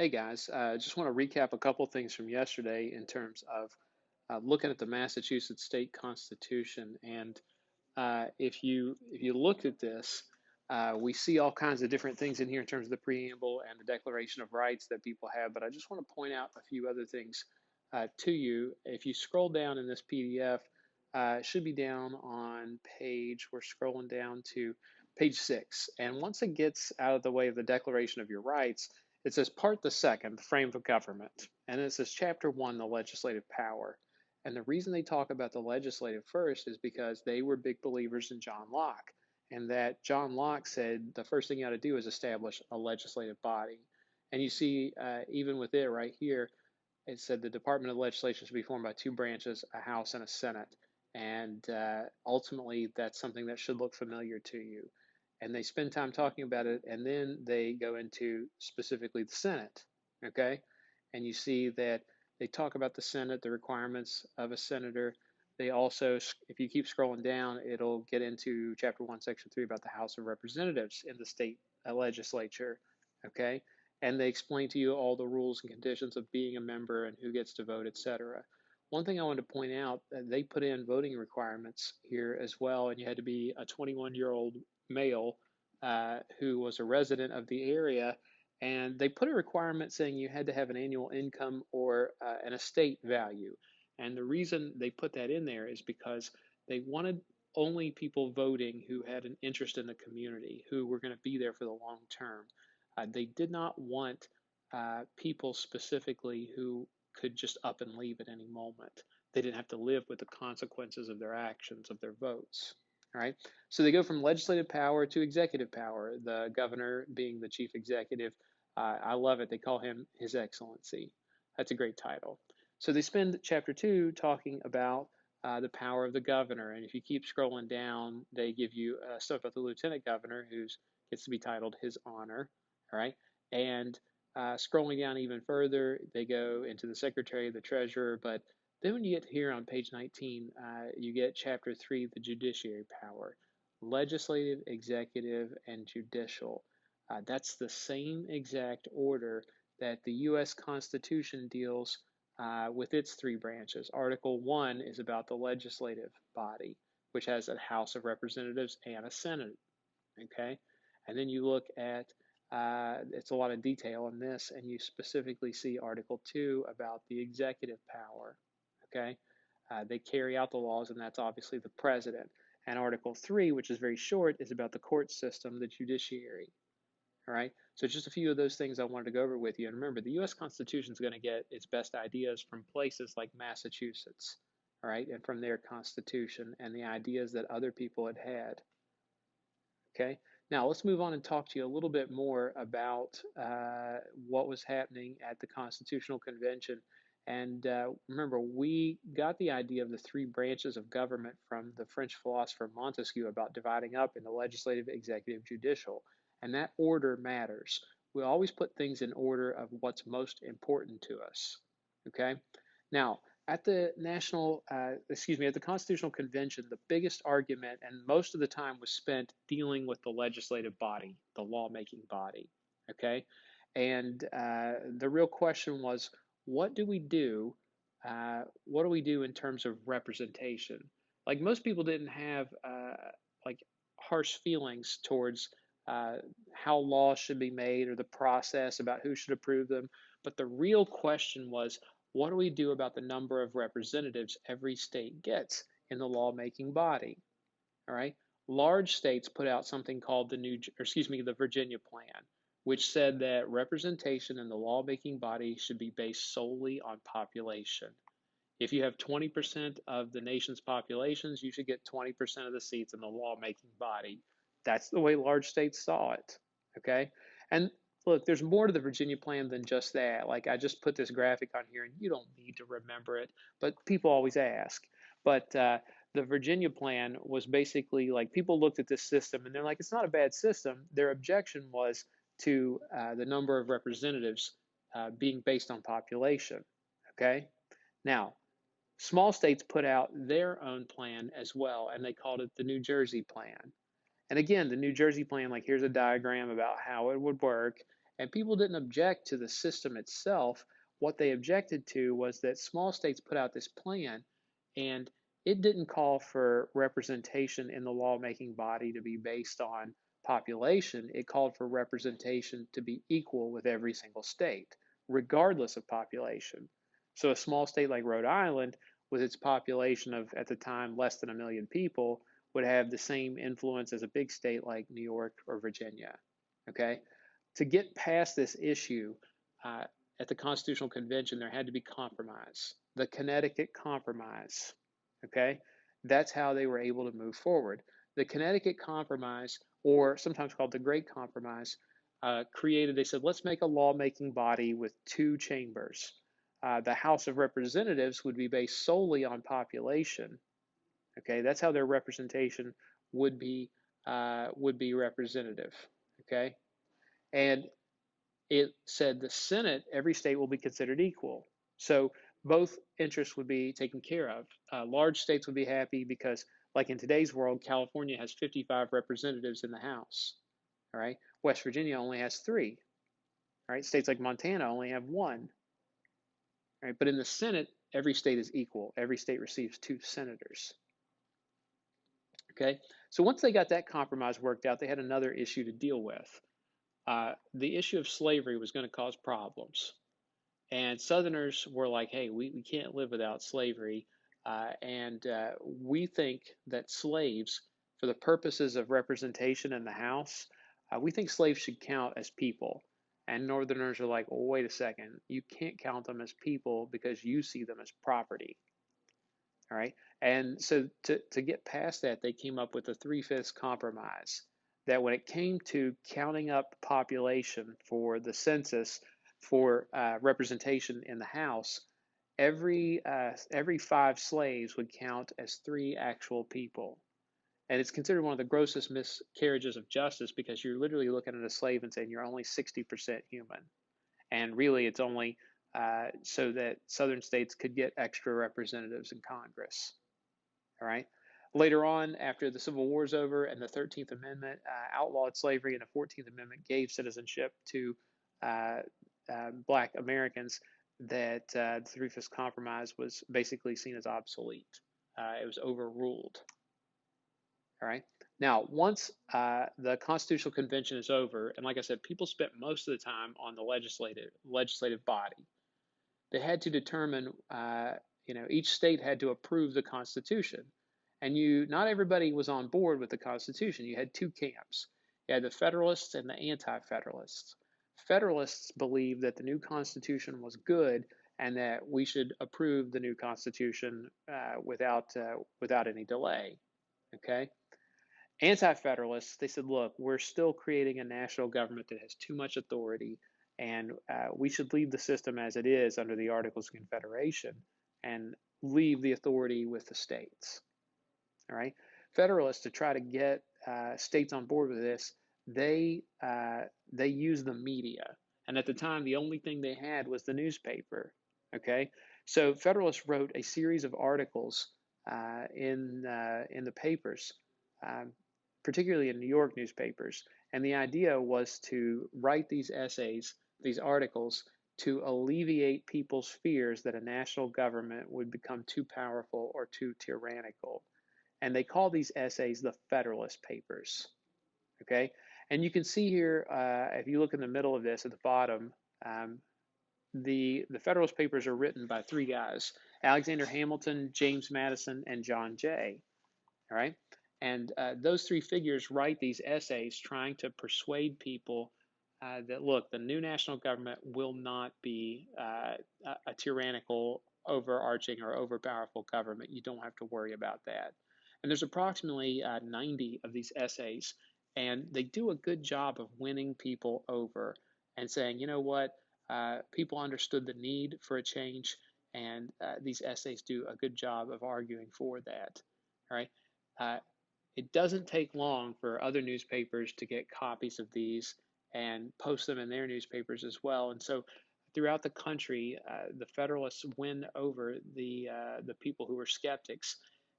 Hey guys, just want to recap a couple things from yesterday in terms of looking at the Massachusetts state constitution. And if you look at this, we see all kinds of different things in here in terms of the preamble and the Declaration of Rights that people have. But I just want to point out a few other things to you. If you scroll down in this PDF, it should be down on we're scrolling down to page 6. And once it gets out of the way of the Declaration of Your Rights, it says Part the Second, the Frame of Government. And it says Chapter 1, the Legislative Power. And the reason they talk about the legislative first is because they were big believers in John Locke, and that John Locke said the first thing you ought to do is establish a legislative body. And you see, even with it right here, it said the Department of Legislation should be formed by two branches, a House and a Senate. And ultimately, that's something that should look familiar to you. And they spend time talking about it, and then they go into specifically the Senate. Okay? And you see that they talk about the Senate, the requirements of a senator. They also, if you keep scrolling down, it'll get into Chapter 1, Section 3 about the House of Representatives in the state legislature. Okay? And they explain to you all the rules and conditions of being a member and who gets to vote, etc. One thing I wanted to point out, they put in voting requirements here as well, and you had to be a 21-year-old male who was a resident of the area, and they put a requirement saying you had to have an annual income or an estate value. And the reason they put that in there is because they wanted only people voting who had an interest in the community, who were going to be there for the long term. They did not want people specifically who could just up and leave at any moment. They didn't have to live with the consequences of their actions, of their votes. All right. So they go from legislative power to executive power, the governor being the chief executive. I love it. They call him His Excellency. That's a great title. So they spend chapter 2 talking about the power of the governor. And if you keep scrolling down, they give you stuff about the lieutenant governor, who gets to be titled His Honor. All right. And scrolling down even further, they go into the secretary, the treasurer. But then when you get here on page 19, you get chapter 3, the judiciary power, legislative, executive, and judicial. That's the same exact order that the U.S. Constitution deals with its three branches. Article 1 is about the legislative body, which has a House of Representatives and a Senate. Okay? And then you look at it's a lot of detail in this, and you specifically see Article 2 about the executive power. Okay? They carry out the laws, and that's obviously the president. And Article 3, which is very short, is about the court system, the judiciary. All right? So just a few of those things I wanted to go over with you. And remember, the U.S. Constitution is going to get its best ideas from places like Massachusetts, all right, and from their Constitution and the ideas that other people had had. Okay, now let's move on and talk to you a little bit more about what was happening at the Constitutional Convention. And remember, we got the idea of the three branches of government from the French philosopher Montesquieu about dividing up into legislative, executive, judicial. And that order matters. We always put things in order of what's most important to us. Okay, now at the at the Constitutional Convention, the biggest argument and most of the time was spent dealing with the legislative body, the lawmaking body. Okay, and the real question was, what do we do? What do we do in terms of representation? Like most people didn't have like harsh feelings towards how laws should be made or the process about who should approve them, but the real question was, what do we do about the number of representatives every state gets in the lawmaking body? All right. Large states put out something called the Virginia Plan, which said that representation in the lawmaking body should be based solely on population. If you have 20% of the nation's populations, you should get 20% of the seats in the lawmaking body. That's the way large states saw it. Okay. And look, there's more to the Virginia plan than just that. Like I just put this graphic on here and you don't need to remember it, but people always ask. But the Virginia plan was basically like people looked at this system and they're like, it's not a bad system. Their objection was to the number of representatives being based on population. Okay. Now, small states put out their own plan as well, and they called it the New Jersey plan. And again, the New Jersey plan, like here's a diagram about how it would work. And people didn't object to the system itself. What they objected to was that small states put out this plan, and it didn't call for representation in the lawmaking body to be based on population. It called for representation to be equal with every single state, regardless of population. So a small state like Rhode Island, with its population of, at the time, less than 1 million people, would have the same influence as a big state like New York or Virginia. Okay? To get past this issue, uh, at the Constitutional Convention, there had to be compromise. The Connecticut Compromise. Okay? That's how they were able to move forward. The Connecticut Compromise, or sometimes called the Great Compromise, they said, let's make a lawmaking body with two chambers. The House of Representatives would be based solely on population. Okay, that's how their representation would be representative. Okay, and it said the Senate, every state will be considered equal. So both interests would be taken care of. Large states would be happy because, like in today's world, California has 55 representatives in the House. All right, West Virginia only has 3. All right, states like Montana only have 1. All right, but in the Senate, every state is equal. Every state receives 2 senators. Okay, so once they got that compromise worked out, they had another issue to deal with. The issue of slavery was going to cause problems. And Southerners were like, hey, we can't live without slavery. And we think that slaves, for the purposes of representation in the House, we think slaves should count as people. And Northerners are like, well, wait a second. You can't count them as people because you see them as property. All right. And so to get past that, they came up with a 3/5 compromise that when it came to counting up population for the census for representation in the House, every 5 slaves would count as 3 actual people. And it's considered one of the grossest miscarriages of justice because you're literally looking at a slave and saying you're only 60% human. And really, it's only so that Southern states could get extra representatives in Congress. All right. Later on, after the Civil War is over and the 13th Amendment outlawed slavery and the 14th Amendment gave citizenship to uh, Black Americans, that the 3/5 Compromise was basically seen as obsolete. It was overruled. All right. Now, once the Constitutional Convention is over, and like I said, people spent most of the time on the legislative body. They had to determine, each state had to approve the Constitution, and not everybody was on board with the Constitution. You had 2 camps. You had the Federalists and the Anti-Federalists. Federalists believed that the new Constitution was good and that we should approve the new Constitution without any delay. Okay. Anti-Federalists, they said, look, we're still creating a national government that has too much authority, and we should leave the system as it is under the Articles of Confederation and leave the authority with the states. All right. Federalists, to try to get states on board with this, they use the media, and at the time, the only thing they had was the newspaper. Okay. So Federalists wrote a series of articles in the papers. Particularly in New York newspapers. And the idea was to write these essays, these articles, to alleviate people's fears that a national government would become too powerful or too tyrannical. And they call these essays the Federalist Papers. Okay? And you can see here, if you look in the middle of this at the bottom, the Federalist Papers are written by 3 guys, Alexander Hamilton, James Madison, and John Jay. All right? And those 3 figures write these essays trying to persuade people that, look, the new national government will not be a tyrannical, overarching, or overpowerful government. You don't have to worry about that. And there's approximately 90 of these essays, and they do a good job of winning people over and saying, you know what, people understood the need for a change, and these essays do a good job of arguing for that. All right. It doesn't take long for other newspapers to get copies of these and post them in their newspapers as well. And so throughout the country, the Federalists win over the people who were skeptics,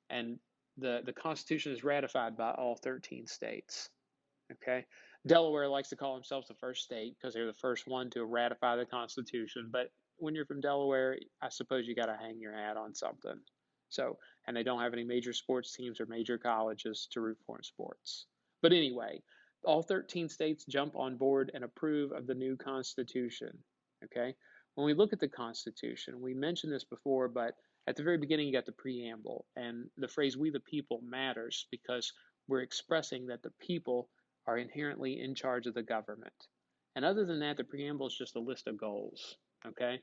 and the Constitution is ratified by all 13 states. Okay, Delaware likes to call themselves the first state because they're the first one to ratify the Constitution. But when you're from Delaware, I suppose you got to hang your hat on something. So, and they don't have any major sports teams or major colleges to root for in sports. But anyway, all 13 states jump on board and approve of the new Constitution. Okay? When we look at the Constitution, we mentioned this before, but at the very beginning, you got the preamble, and the phrase "we the people" matters because we're expressing that the people are inherently in charge of the government. And other than that, the preamble is just a list of goals. Okay?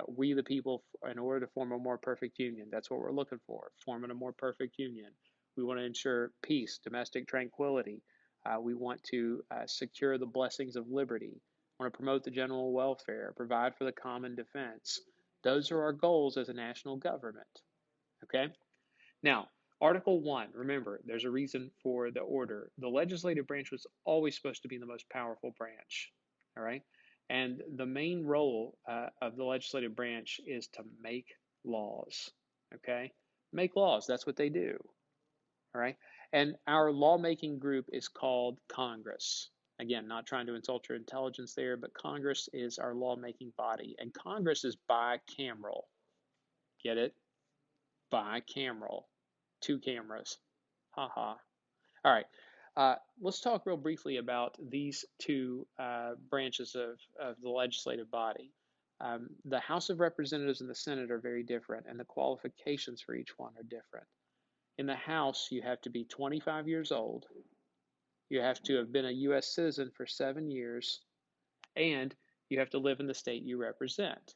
We, the people, in order to form a more perfect union, that's what we're looking for, forming a more perfect union. We want to ensure peace, domestic tranquility. We want to secure the blessings of liberty. We want to promote the general welfare, provide for the common defense. Those are our goals as a national government. Okay? Now, Article 1, remember, there's a reason for the order. The legislative branch was always supposed to be the most powerful branch, all right? And the main role of the legislative branch is to make laws, okay? Make laws, that's what they do, all right? And our lawmaking group is called Congress. Again, not trying to insult your intelligence there, but Congress is our lawmaking body, and Congress is bicameral. Get it? Bicameral. Two cameras. Ha ha. All right. Let's talk real briefly about these two branches of the legislative body. The House of Representatives and the Senate are very different, and the qualifications for each one are different. In the House, you have to be 25 years old, you have to have been a U.S. citizen for 7 years, and you have to live in the state you represent.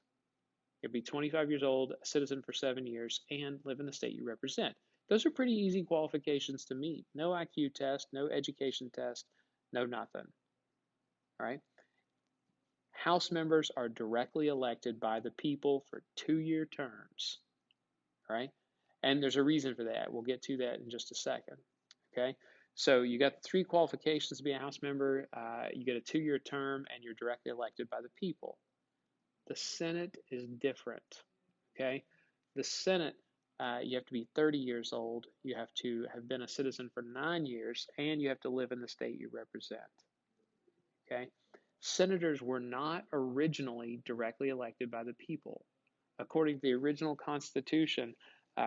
You'll be 25 years old, a citizen for 7 years, and live in the state you represent. Those are pretty easy qualifications to meet. No IQ test, no education test, no nothing. All right. House members are directly elected by the people for 2-year terms. All right. And there's a reason for that. We'll get to that in just a second. Okay. So you got 3 qualifications to be a House member. You get a 2-year term, and you're directly elected by the people. The Senate is different. Okay. The Senate, you have to be 30 years old, you have to have been a citizen for 9 years, and you have to live in the state you represent. Okay? Senators were not originally directly elected by the people. According to the original Constitution,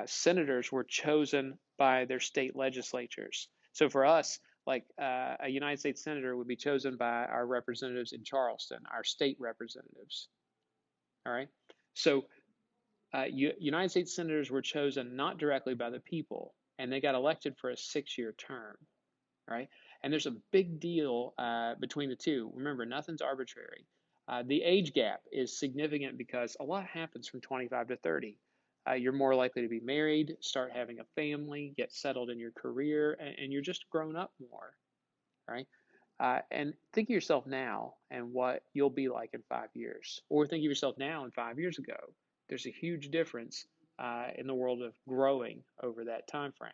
senators were chosen by their state legislatures. So for us, like a United States senator would be chosen by our representatives in Charleston, our state representatives. All right? So United States senators were chosen not directly by the people, and they got elected for a 6-year term, right? And there's a big deal between the two. Remember, nothing's arbitrary. The age gap is significant because a lot happens from 25 to 30. You're more likely to be married, start having a family, get settled in your career, and you're just grown up more, right? And think of yourself now and what you'll be like in 5 years, or think of yourself now and 5 years ago. There's a huge difference in the world of growing over that time frame.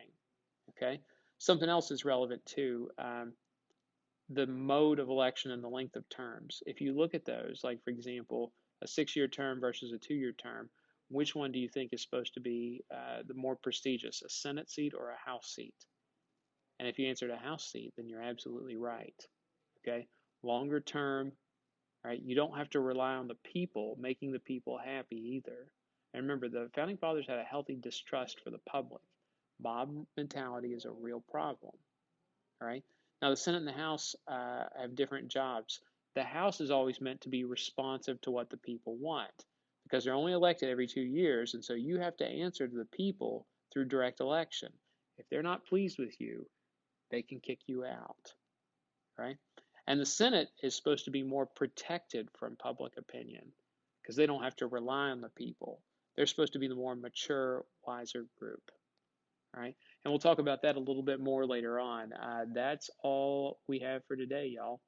Okay, something else is relevant too. The mode of election and the length of terms. If you look at those, like for example, a 6-year term versus a 2-year term, which one do you think is supposed to be the more prestigious, a Senate seat or a House seat? And if you answered a House seat, then you're absolutely right. Okay, longer term, right? You don't have to rely on the people making the people happy either. And remember, the founding fathers had a healthy distrust for the public. Mob mentality is a real problem. All right. Now, the Senate and the House have different jobs. The House is always meant to be responsive to what the people want because they're only elected every 2 years. And so you have to answer to the people through direct election. If they're not pleased with you, they can kick you out. Right? And the Senate is supposed to be more protected from public opinion because they don't have to rely on the people. They're supposed to be the more mature, wiser group. All right. And we'll talk about that a little bit more later on. That's all we have for today, y'all.